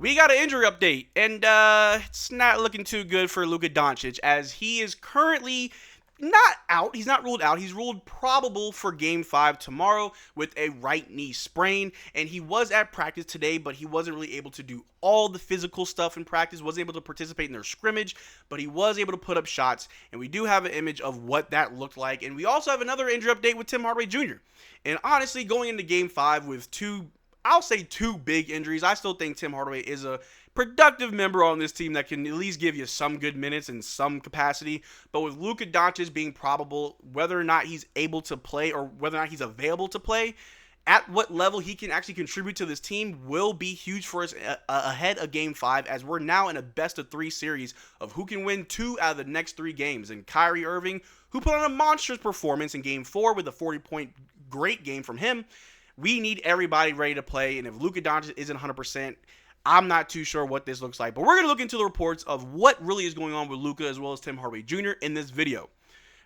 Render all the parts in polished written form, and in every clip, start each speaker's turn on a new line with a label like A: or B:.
A: We got an injury update, and it's not looking too good for Luka Doncic as he is currently not out. He's not ruled out. He's ruled probable for Game 5 tomorrow with a right knee sprain, and he was at practice today, but he wasn't really able to do all the physical stuff in practice, wasn't able to participate in their scrimmage, but he was able to put up shots, and we do have an image of what that looked like, and we also have another injury update with Tim Hardaway Jr. And honestly, going into Game 5 with I'll say two big injuries. I still think Tim Hardaway is a productive member on this team that can at least give you some good minutes in some capacity. But with Luka Doncic being probable, whether or not he's able to play or whether or not he's available to play, at what level he can actually contribute to this team will be huge for us ahead of Game 5, as we're now in a best-of-3 series of who can win 2 out of the next 3 games. And Kyrie Irving, who put on a monstrous performance in Game 4 with a 40-point great game from him, we need everybody ready to play, and if Luka Doncic isn't 100%, I'm not too sure what this looks like. But we're going to look into the reports of what really is going on with Luka as well as Tim Hardaway Jr. in this video.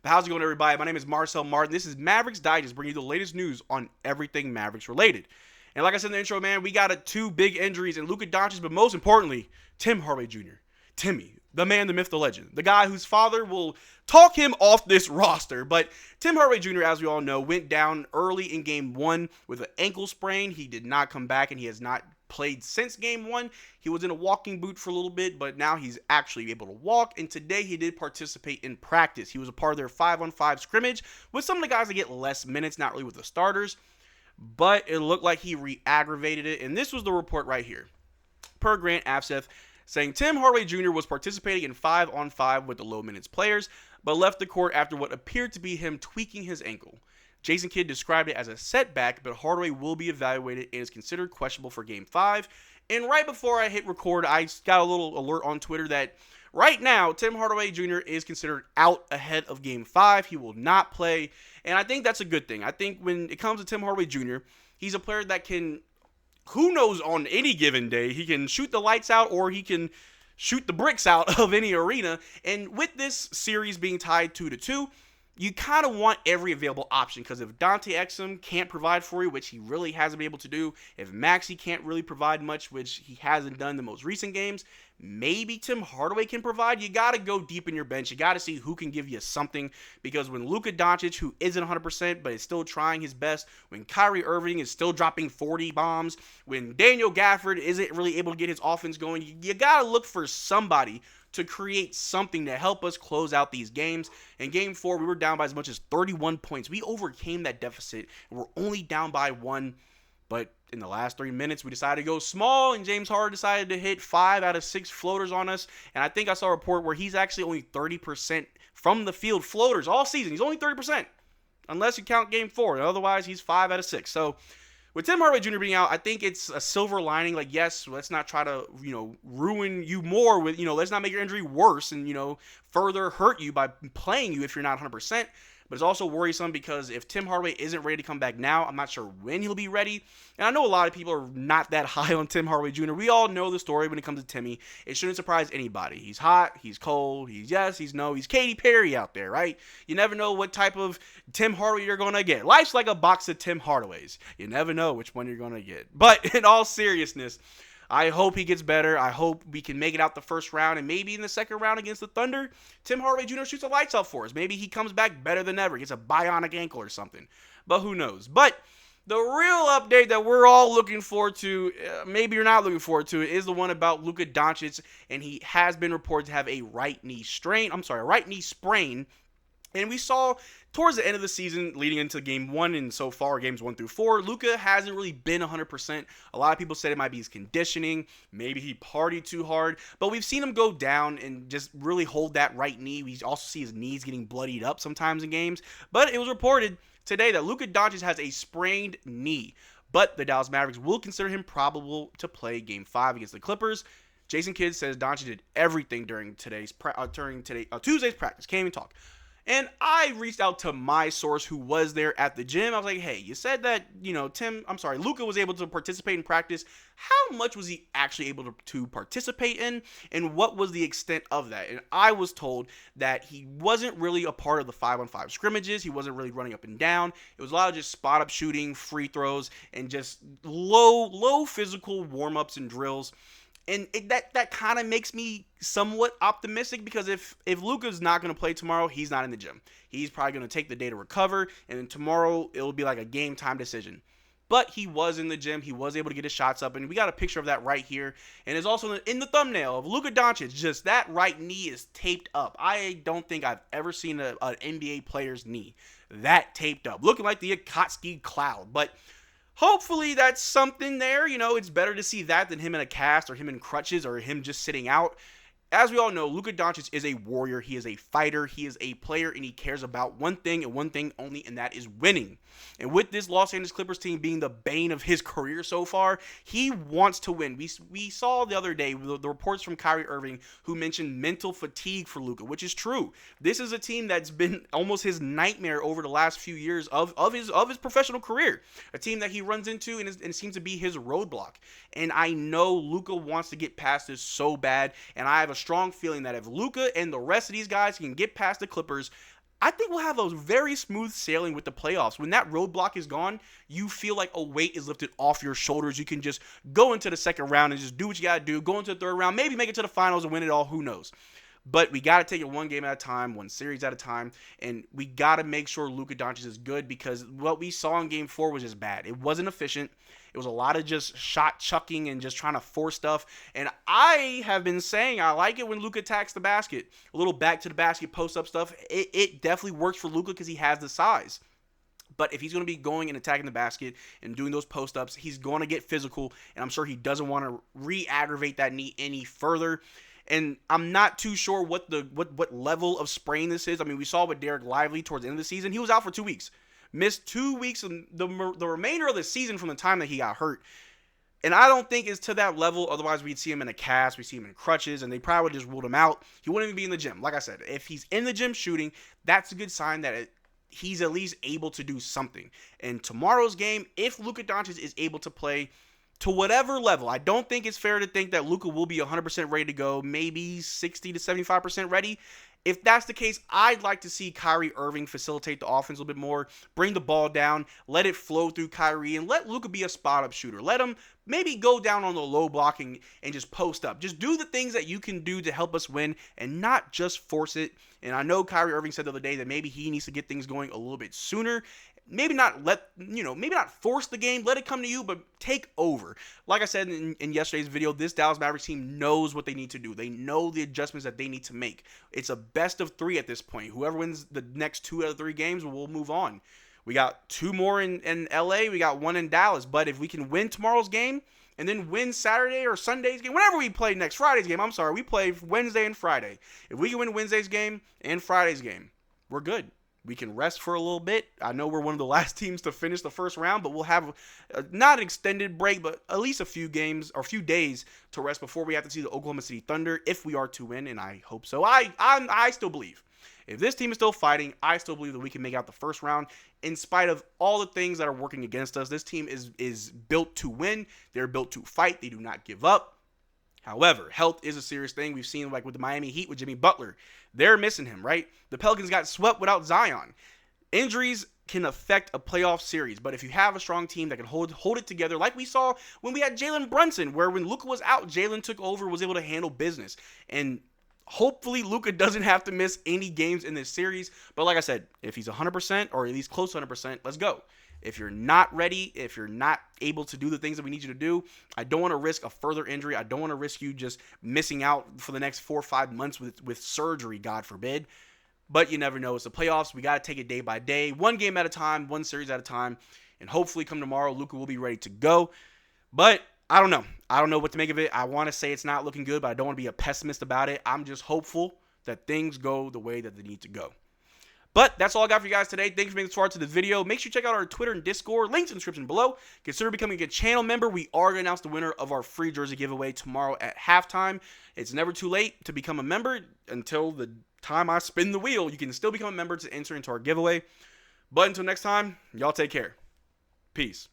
A: But how's it going, everybody? My name is Marcel Martin. This is Mavericks Digest, bringing you the latest news on everything Mavericks related. And like I said in the intro, man, we got 2 big injuries in Luka Doncic, but most importantly, Tim Hardaway Jr. Timmy, the man, the myth, the legend, the guy whose father will talk him off this roster. But Tim Hardaway Jr., as we all know, went down early in Game 1 with an ankle sprain. He did not come back, and he has not played since Game 1. He was in a walking boot for a little bit, but now he's actually able to walk, and today he did participate in practice. He was a part of their 5-on-5 scrimmage with some of the guys that get less minutes, not really with the starters, but it looked like he re-aggravated it, and this was the report right here. Per Grant Afseth, saying Tim Hardaway Jr. was participating in 5-on-5 with the low minutes players, but left the court after what appeared to be him tweaking his ankle. Jason Kidd described it as a setback, but Hardaway will be evaluated and is considered questionable for Game 5. And right before I hit record, I got a little alert on Twitter that right now, Tim Hardaway Jr. is considered out ahead of Game 5. He will not play, and I think that's a good thing. I think when it comes to Tim Hardaway Jr., he's a player that can, who knows, on any given day, he can shoot the lights out or he can shoot the bricks out of any arena. And with this series being tied 2-2, you kind of want every available option, because if Dante Exum can't provide for you, which he really hasn't been able to do, if Maxey can't really provide much, which he hasn't done in the most recent games, maybe Tim Hardaway can provide. You got to go deep in your bench. You got to see who can give you something, because when Luka Doncic, who isn't 100% but is still trying his best, when Kyrie Irving is still dropping 40 bombs, when Daniel Gafford isn't really able to get his offense going, you got to look for somebody to create something to help us close out these games. In Game 4, we were down by as much as 31 points. We overcame that deficit, and we're only down by 1. But in the last 3 minutes, we decided to go small, and James Harden decided to hit 5 out of 6 floaters on us. And I think I saw a report where he's actually only 30% from the field floaters all season. He's only 30%, unless you count Game 4. Otherwise, he's 5 out of 6. So with Tim Hardaway Jr. being out, I think it's a silver lining. Like, yes, let's not try to, ruin you more with, let's not make your injury worse and, further hurt you by playing you if you're not 100%. But it's also worrisome because if Tim Hardaway isn't ready to come back now, I'm not sure when he'll be ready. And I know a lot of people are not that high on Tim Hardaway Jr. We all know the story when it comes to Timmy. It shouldn't surprise anybody. He's hot, he's cold, he's yes, he's no, he's Katy Perry out there, right? You never know what type of Tim Hardaway you're going to get. Life's like a box of Tim Hardaways. You never know which one you're going to get. But in all seriousness, I hope he gets better. I hope we can make it out the first round, and maybe in the second round against the Thunder, Tim Hardaway Jr. shoots the lights out for us. Maybe he comes back better than ever. He gets a bionic ankle or something. But who knows? But the real update that we're all looking forward to, maybe you're not looking forward to it, is the one about Luka Doncic, and he has been reported to have a right knee sprain. And we saw towards the end of the season, leading into Game 1 and so far, Games 1 through 4, Luka hasn't really been 100%. A lot of people said it might be his conditioning. Maybe he partied too hard. But we've seen him go down and just really hold that right knee. We also see his knees getting bloodied up sometimes in games. But it was reported today that Luka Doncic has a sprained knee. But the Dallas Mavericks will consider him probable to play Game 5 against the Clippers. Jason Kidd says Dončić did everything during Tuesday's practice. Can't even talk. And I reached out to my source who was there at the gym. I was like, hey, you said that, Luka was able to participate in practice. How much was he actually able to participate in? And what was the extent of that? And I was told that he wasn't really a part of the 5-on-5 scrimmages. He wasn't really running up and down. It was a lot of just spot-up shooting, free throws, and just low physical warm-ups and drills. And that kind of makes me somewhat optimistic, because if Luka's not going to play tomorrow, he's not in the gym. He's probably going to take the day to recover, and then tomorrow it'll be like a game time decision. But he was in the gym. He was able to get his shots up, and we got a picture of that right here. And it's also in the thumbnail of Luka Doncic. Just that right knee is taped up. I don't think I've ever seen an NBA player's knee that taped up, looking like the Akatsuki cloud. But hopefully that's something there. It's better to see that than him in a cast or him in crutches or him just sitting out. As we all know, Luka Doncic is a warrior. He is a fighter. He is a player, and he cares about one thing and one thing only, and that is winning. And with this Los Angeles Clippers team being the bane of his career so far, he wants to win. We saw the other day the reports from Kyrie Irving, who mentioned mental fatigue for Luka, which is true. This is a team that's been almost his nightmare over the last few years of his professional career. A team that he runs into and it seems to be his roadblock. And I know Luka wants to get past this so bad, and I have a strong feeling that if Luka and the rest of these guys can get past the Clippers, I think we'll have a very smooth sailing with the playoffs. When that roadblock is gone, you feel like a weight is lifted off your shoulders. You can just go into the second round and just do what you got to do. Go into the third round, maybe make it to the finals and win it all. Who knows? But we got to take it one game at a time, one series at a time, and we got to make sure Luka Doncic is good, because what we saw in Game 4 was just bad. It wasn't efficient. It was a lot of just shot chucking and just trying to force stuff. And I have been saying I like it when Luka attacks the basket. A little back to the basket post-up stuff. It definitely works for Luka because he has the size. But if he's going to be going and attacking the basket and doing those post-ups, he's going to get physical, and I'm sure he doesn't want to re-aggravate that knee any further. And I'm not too sure what level of sprain this is. I mean, we saw with Derrick Lively towards the end of the season. He was out for 2 weeks. Missed 2 weeks of the remainder of the season from the time that he got hurt. And I don't think it's to that level. Otherwise, we'd see him in a cast. We'd see him in crutches, and they probably would just ruled him out. He wouldn't even be in the gym. Like I said, if he's in the gym shooting, that's a good sign that he's at least able to do something. And tomorrow's game, if Luka Doncic is able to play to whatever level, I don't think it's fair to think that Luka will be 100% ready to go, maybe 60 to 75% ready. If that's the case, I'd like to see Kyrie Irving facilitate the offense a little bit more, bring the ball down, let it flow through Kyrie, and let Luka be a spot-up shooter. Let him maybe go down on the low blocking and just post up. Just do the things that you can do to help us win and not just force it. And I know Kyrie Irving said the other day that maybe he needs to get things going a little bit sooner. Maybe not maybe not force the game, let it come to you, but take over. Like I said in yesterday's video, this Dallas Mavericks team knows what they need to do. They know the adjustments that they need to make. It's a best of 3 at this point. Whoever wins the next 2 out of 3 games will move on. We got 2 more in LA. We got 1 in Dallas. But if we can win tomorrow's game and then win Saturday or Sunday's game, whenever we play next Friday's game, we play Wednesday and Friday. If we can win Wednesday's game and Friday's game, we're good. We can rest for a little bit. I know we're one of the last teams to finish the first round, but we'll have not an extended break, but at least a few games or a few days to rest before we have to see the Oklahoma City Thunder if we are to win, and I hope so. I still believe. If this team is still fighting, I still believe that we can make out the first round in spite of all the things that are working against us. This team is built to win. They're built to fight. They do not give up. However, health is a serious thing. We've seen like with the Miami Heat with Jimmy Butler. They're missing him, right? The Pelicans got swept without Zion. Injuries can affect a playoff series, but if you have a strong team that can hold it together, like we saw when we had Jalen Brunson, where when Luka was out, Jalen took over, was able to handle business. And hopefully Luka doesn't have to miss any games in this series. But like I said, if he's 100% or at least close to 100%, let's go. If you're not ready, if you're not able to do the things that we need you to do, I don't want to risk a further injury. I don't want to risk you just missing out for the next 4 or 5 months with surgery, God forbid. But you never know. It's the playoffs. We got to take it day by day, 1 game at a time, 1 series at a time. And hopefully come tomorrow, Luka will be ready to go. But I don't know. I don't know what to make of it. I want to say it's not looking good, but I don't want to be a pessimist about it. I'm just hopeful that things go the way that they need to go. But that's all I got for you guys today. Thanks for making this far to the video. Make sure you check out our Twitter and Discord. Links in the description below. Consider becoming a channel member. We are going to announce the winner of our free jersey giveaway tomorrow at halftime. It's never too late to become a member. Until the time I spin the wheel, you can still become a member to enter into our giveaway. But until next time, y'all take care. Peace.